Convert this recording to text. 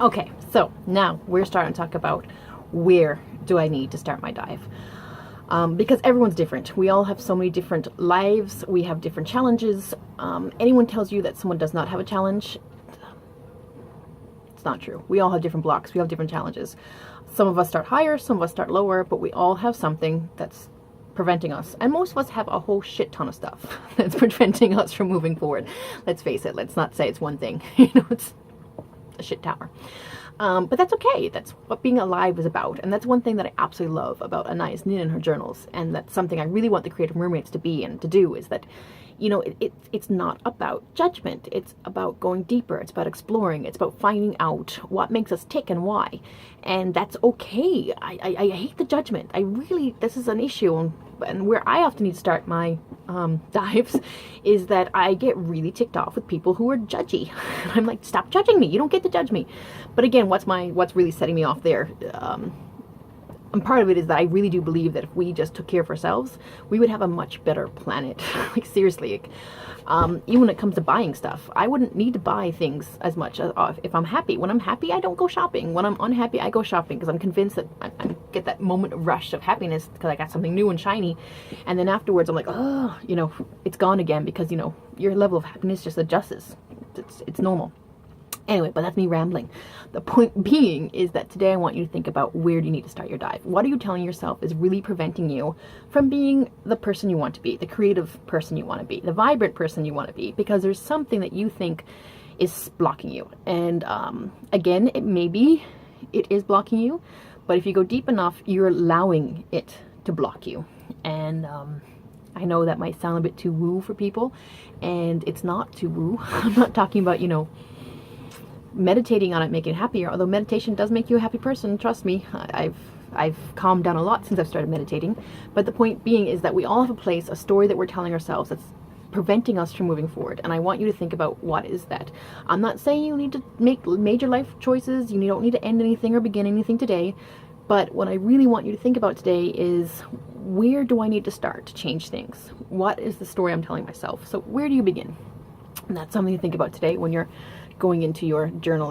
Okay, so now we're starting to talk about where do I need to start my dive. Because everyone's different. We all have so many different lives. We have different challenges. Anyone tells you that someone does not have a challenge, it's not true. We all have different blocks. We have different challenges. Some of us start higher, some of us start lower, but we all have something that's preventing us. And most of us have a whole shit ton of stuff that's preventing us from moving forward. Let's face it. Let's not say it's one thing. It's a shit tower. But that's okay. That's what being alive is about. And that's one thing that I absolutely love about Anais Nin and her journals. And that's something I really want the Creative Mermaids to be and to do, is that, it's not about judgment. It's about going deeper. It's about exploring. It's about finding out what makes us tick and why. And that's okay. I hate the judgment. This is an issue. And where I often need to start my dives is that I get really ticked off with people who are judgy. I'm like, stop judging me. You don't get to judge me. But again, what's really setting me off there? And part of it is that I really do believe that if we just took care of ourselves, we would have a much better planet. Like, seriously. Even when it comes to buying stuff, I wouldn't need to buy things as much if I'm happy. When I'm happy, I don't go shopping. When I'm unhappy, I go shopping because I'm convinced that I get that moment of rush of happiness because I got something new and shiny. And then afterwards, I'm like, oh, it's gone again because, your level of happiness just adjusts. It's normal. Anyway, but that's me rambling. The point being is that today I want you to think about, where do you need to start your dive? What are you telling yourself is really preventing you from being the person you want to be, the creative person you want to be, the vibrant person you want to be? Because there's something that you think is blocking you. And again, it is blocking you, but if you go deep enough, you're allowing it to block you. And I know that might sound a bit too woo for people, and it's not too woo. I'm not talking about, meditating on it, making it happier, although meditation does make you a happy person. Trust me, I've calmed down a lot since I've started meditating. But the point being is that we all have a place, a story that we're telling ourselves that's preventing us from moving forward. And I want you to think about, what is that? I'm not saying you need to make major life choices. You don't need to end anything or begin anything today. But what I really want you to think about today is, where do I need to start to change things? What is the story I'm telling myself? So where do you begin? And that's something to think about today when you're going into your journal.